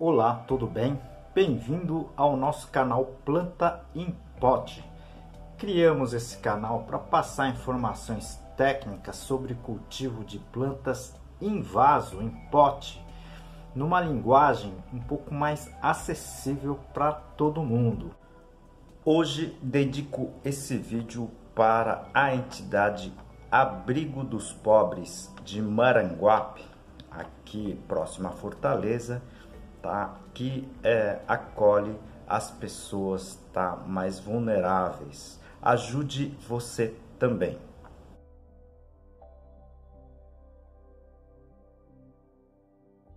Olá, tudo bem? Bem-vindo ao nosso canal Planta em Pote. Criamos esse canal para passar informações técnicas sobre cultivo de plantas em vaso, em pote, numa linguagem um pouco mais acessível para todo mundo. Hoje dedico esse vídeo para a entidade Abrigo dos Pobres de Maranguape, aqui próximo à Fortaleza, tá? Que acolhe as pessoas, tá? Mais vulneráveis. Ajude você também.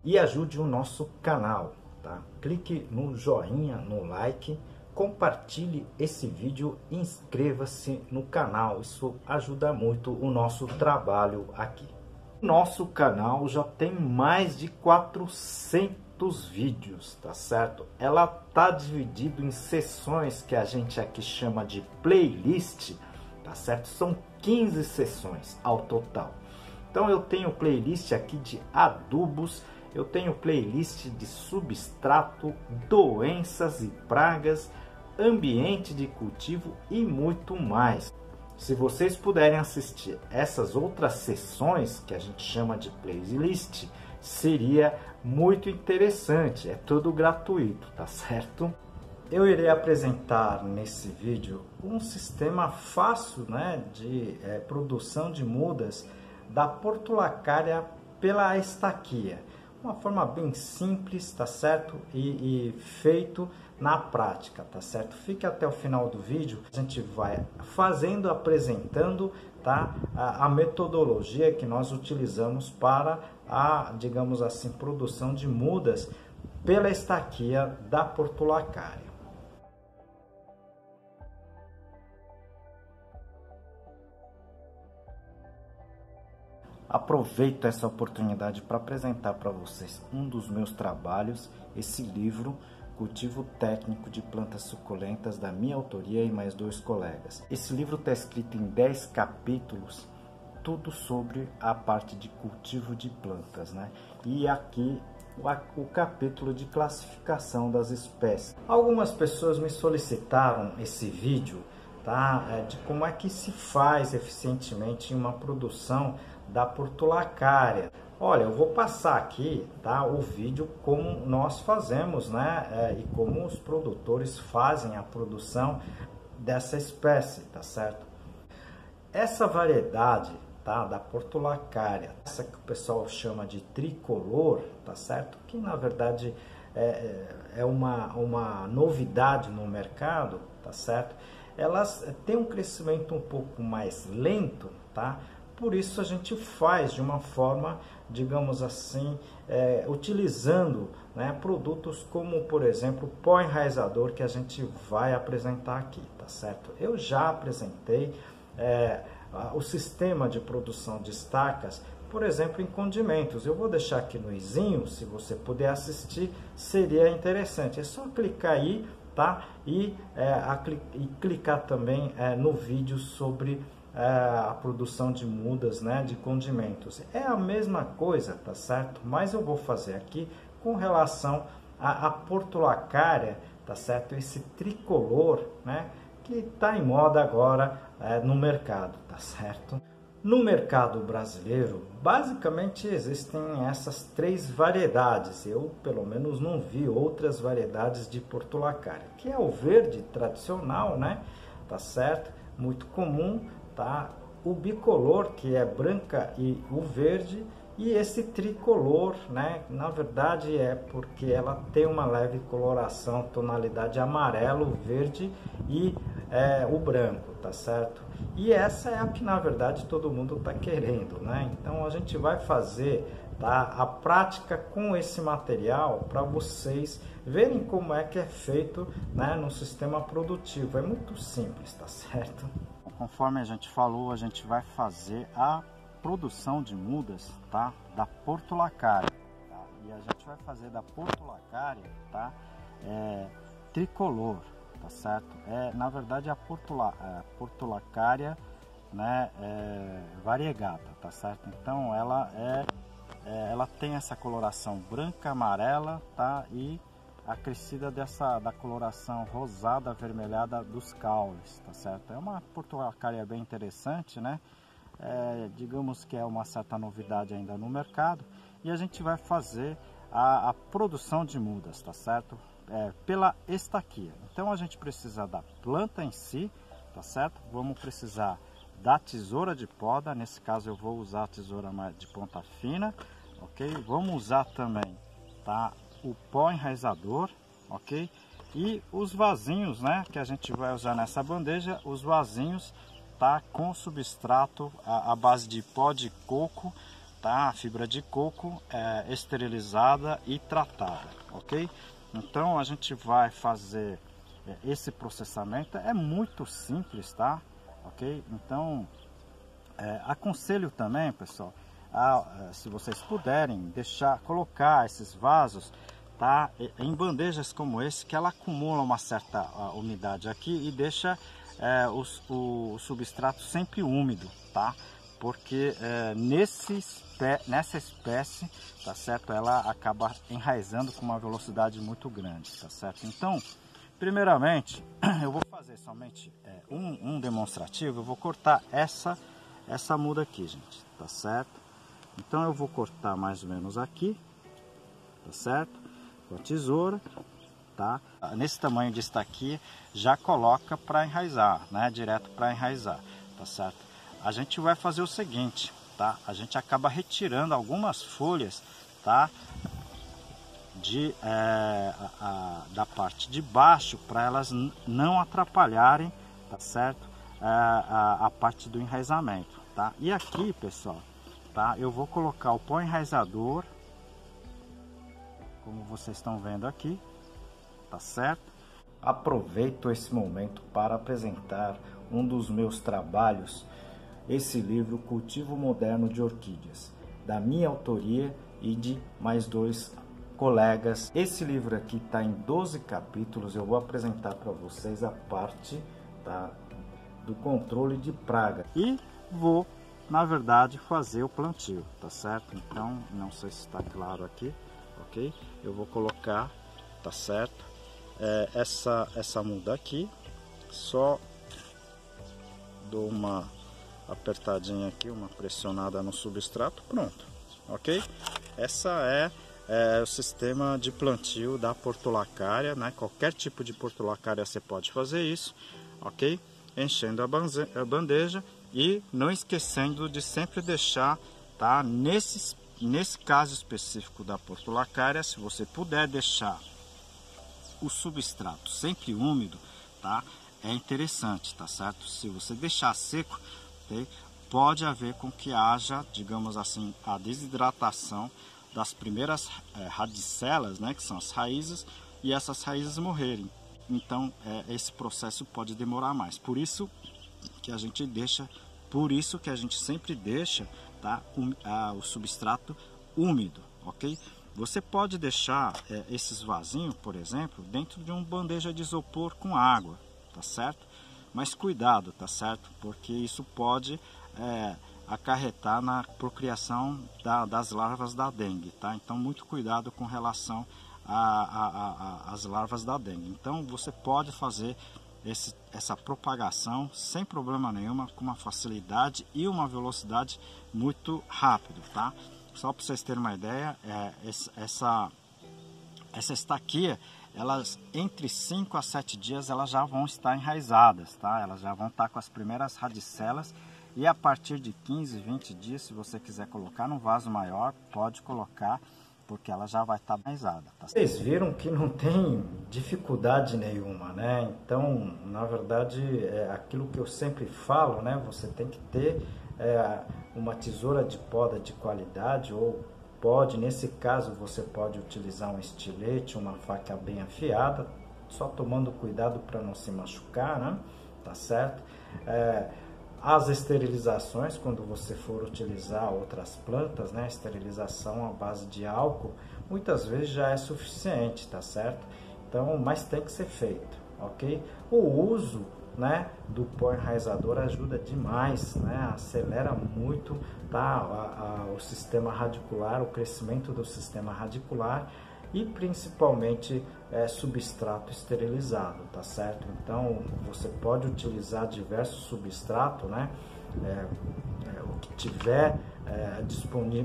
E ajude o nosso canal, tá? Clique no joinha, no like, compartilhe esse vídeo, inscreva-se no canal. Isso ajuda muito o nosso trabalho aqui. Nosso canal já tem mais de 400 vídeos, tá certo? Ela tá dividido em seções que a gente aqui chama de playlist, tá certo? São 15 seções ao total. Então eu tenho playlist aqui de adubos, eu tenho playlist de substrato, doenças e pragas, ambiente de cultivo e muito mais. Se vocês puderem assistir essas outras sessões que a gente chama de playlist, seria muito interessante. É tudo gratuito, tá certo? Eu irei apresentar nesse vídeo um sistema fácil, né, de produção de mudas da Portulacaria pela estaquia. Uma forma bem simples, tá certo? E feito na prática, tá certo? Fique até o final do vídeo, a gente vai fazendo, apresentando, tá? A metodologia que nós utilizamos para a, digamos assim, produção de mudas pela estaquia da Portulacaria. Aproveito essa oportunidade para apresentar para vocês um dos meus trabalhos, esse livro, Cultivo Técnico de Plantas Suculentas, da minha autoria e mais 2 colegas. Esse livro está escrito em 10 capítulos, tudo sobre a parte de cultivo de plantas, né? E aqui o capítulo de classificação das espécies. Algumas pessoas me solicitaram esse vídeo, tá? De como é que se faz eficientemente uma produção da Portulacaria. Olha, eu vou passar aqui, tá, o vídeo como nós fazemos, né, e como os produtores fazem a produção dessa espécie, tá certo? Essa variedade, tá, da Portulacaria, essa que o pessoal chama de tricolor, tá certo? Que na verdade é uma novidade no mercado, tá certo? Elas têm um crescimento um pouco mais lento, tá? Por isso a gente faz de uma forma, digamos assim, utilizando, né, produtos como, por exemplo, o pó enraizador, que a gente vai apresentar aqui, tá certo? Eu já apresentei o sistema de produção de estacas, por exemplo, em condimentos. Eu vou deixar aqui no izinho, se você puder assistir, seria interessante. É só clicar aí, tá? E clicar também no vídeo sobre a produção de mudas, né, de condimentos. É a mesma coisa, tá certo? Mas eu vou fazer aqui com relação à Portulacaria, tá certo? Esse tricolor, né, que está em moda agora no mercado, tá certo? No mercado brasileiro, basicamente existem essas 3 variedades. Eu, pelo menos, não vi outras variedades de Portulacaria, que é o verde tradicional, né, tá certo? Muito comum, tá? O bicolor, que é branca e o verde, e esse tricolor, né? Na verdade é porque ela tem uma leve coloração, tonalidade amarelo, verde e o branco, tá certo? E essa é a que na verdade todo mundo está querendo, né? Então a gente vai fazer, tá, a prática com esse material para vocês verem como é que é feito, né, no sistema produtivo. É muito simples, tá certo? Conforme a gente falou, a gente vai fazer a produção de mudas, tá, da Portulacaria, tá? E a gente vai fazer da Portulacaria, tá, tricolor, tá certo? Na verdade a Portulacaria, né, variegata, tá certo? Então ela é ela tem essa coloração branca, amarela, tá? E acrescida da coloração rosada, avermelhada dos caules, tá certo? É uma portuária bem interessante, né? Digamos que é uma certa novidade ainda no mercado. E a gente vai fazer a produção de mudas, tá certo? Pela estaquia. Então a gente precisa da planta em si, tá certo? Vamos precisar da tesoura de poda, nesse caso eu vou usar a tesoura de ponta fina, ok? Vamos usar também, tá, o pó enraizador, ok? E os vasinhos, né, que a gente vai usar nessa bandeja, os vasinhos, tá, com substrato à base de pó de coco, tá, fibra de coco esterilizada e tratada, ok? Então a gente vai fazer esse processamento, é muito simples, tá? Ok? Então, aconselho também, pessoal, se vocês puderem, colocar esses vasos, tá, em bandejas como esse, que ela acumula uma certa umidade aqui e deixa o substrato sempre úmido, tá? Porque nessa espécie, tá certo, ela acaba enraizando com uma velocidade muito grande, tá certo? Então, primeiramente, eu vou fazer somente um demonstrativo. Eu vou cortar essa muda aqui, gente, tá certo? Então eu vou cortar mais ou menos aqui, tá certo? Com a tesoura, tá? Nesse tamanho de estaquia, já coloca para enraizar, né? Direto para enraizar, tá certo? A gente vai fazer o seguinte, tá? A gente acaba retirando algumas folhas, tá? Da parte de baixo, para elas não atrapalharem, tá certo, a parte do enraizamento, tá? E aqui, pessoal, tá, eu vou colocar o pó enraizador, como vocês estão vendo aqui, tá certo? Aproveito esse momento para apresentar um dos meus trabalhos, esse livro Cultivo Moderno de Orquídeas, da minha autoria e de mais 2 colegas. Esse livro aqui está em 12 capítulos. Eu vou apresentar para vocês a parte, tá, do controle de praga e vou, na verdade, fazer o plantio, tá certo? Então, não sei se está claro aqui, ok? Eu vou colocar, tá certo, essa muda aqui, só dou uma apertadinha aqui, uma pressionada no substrato, pronto, ok? Essa é o sistema de plantio da portulacária, né? Qualquer tipo de portulacária você pode fazer isso, ok? Enchendo a bandeja e não esquecendo de sempre deixar, tá? Nesse caso específico da portulacária, se você puder deixar o substrato sempre úmido, tá? É interessante, tá certo? Se você deixar seco, okay? Pode haver com que haja, digamos assim, a desidratação das primeiras radicelas, né, que são as raízes, e essas raízes morrerem. Então esse processo pode demorar mais. Por isso que a gente sempre deixa, tá, o substrato úmido, ok? Você pode deixar esses vasinhos, por exemplo, dentro de uma bandeja de isopor com água, tá certo? Mas cuidado, tá certo? Porque isso pode acarretar na procriação das larvas da dengue, tá? Então muito cuidado com relação às larvas da dengue. Então você pode fazer essa propagação sem problema nenhuma, com uma facilidade e uma velocidade muito rápido, tá? Só para vocês terem uma ideia, essa estaquia, elas entre 5 a 7 dias elas já vão estar enraizadas, tá? Elas já vão estar com as primeiras radicelas. E a partir de 15, 20 dias, se você quiser colocar num vaso maior, pode colocar, porque ela já vai estar enraizada. Tá? Vocês viram que não tem dificuldade nenhuma, né? Então, na verdade, é aquilo que eu sempre falo, né? Você tem que ter uma tesoura de poda de qualidade, ou nesse caso, você pode utilizar um estilete, uma faca bem afiada, só tomando cuidado para não se machucar, né? Tá certo? As esterilizações, quando você for utilizar outras plantas, né, esterilização à base de álcool, muitas vezes já é suficiente, tá certo? Então, mas tem que ser feito, ok? O uso né, do pó enraizador ajuda demais, né, acelera muito, tá, o sistema radicular, o crescimento do sistema radicular e principalmente substrato esterilizado, tá certo? Então você pode utilizar diversos substratos, né, o que tiver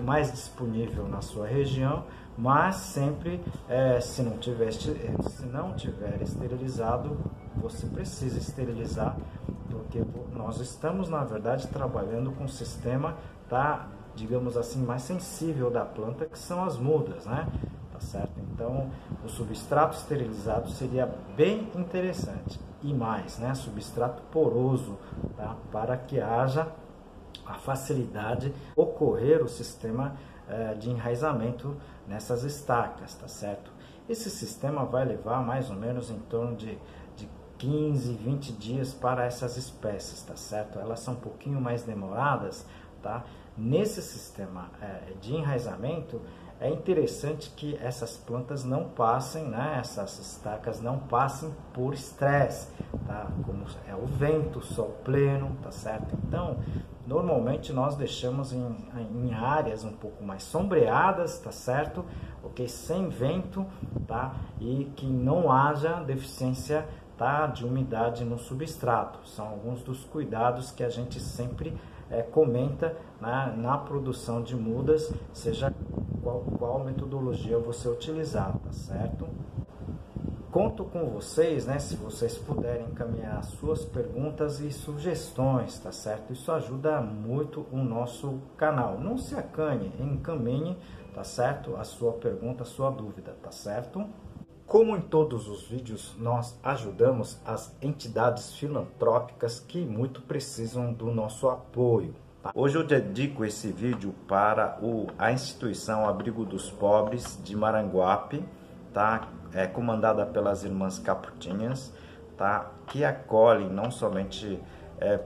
mais disponível na sua região, mas sempre se não tiver esterilizado, você precisa esterilizar, porque nós estamos na verdade trabalhando com um sistema, tá, digamos assim, mais sensível da planta, que são as mudas, né? Tá certo? Então o substrato esterilizado seria bem interessante, e mais, né, substrato poroso, tá, para que haja a facilidade ocorrer o sistema de enraizamento nessas estacas, tá certo? Esse sistema vai levar mais ou menos em torno de 15, 20 dias para essas espécies, tá certo? Elas são um pouquinho mais demoradas, tá? Nesse sistema de enraizamento, é interessante que essas plantas não passem, né, essas estacas não passem por estresse, tá? Como é o vento, o sol pleno, tá certo? Então, normalmente nós deixamos em áreas um pouco mais sombreadas, tá certo? Ok? Sem vento, tá? E que não haja deficiência, tá, de umidade no substrato. São alguns dos cuidados que a gente sempre comenta, né, na produção de mudas, seja qual metodologia você utilizar, tá certo? Conto com vocês, né, se vocês puderem encaminhar suas perguntas e sugestões, tá certo? Isso ajuda muito o nosso canal. Não se acanhe, encaminhe, tá certo? A sua pergunta, a sua dúvida, tá certo? Como em todos os vídeos, nós ajudamos as entidades filantrópicas que muito precisam do nosso apoio. Tá? Hoje eu dedico esse vídeo para a instituição Abrigo dos Pobres de Maranguape, tá? Comandada pelas Irmãs Capuchinhas, tá? Que acolhem não somente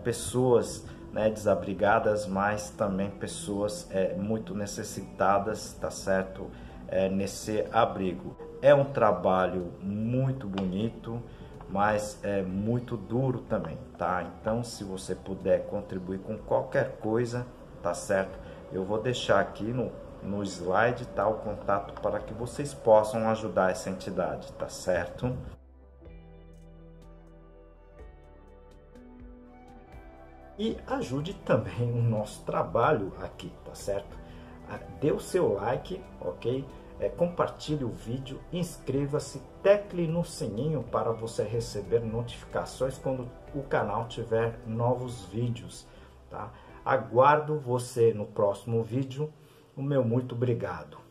pessoas, né, desabrigadas, mas também pessoas muito necessitadas, tá certo? Nesse abrigo. É um trabalho muito bonito, mas é muito duro também, tá? Então, se você puder contribuir com qualquer coisa, tá certo? Eu vou deixar aqui no slide, tá, o contato para que vocês possam ajudar essa entidade, tá certo? E ajude também o nosso trabalho aqui, tá certo? Dê o seu like, ok? Compartilhe o vídeo, inscreva-se, tecle no sininho para você receber notificações quando o canal tiver novos vídeos, tá? Aguardo você no próximo vídeo. O meu muito obrigado.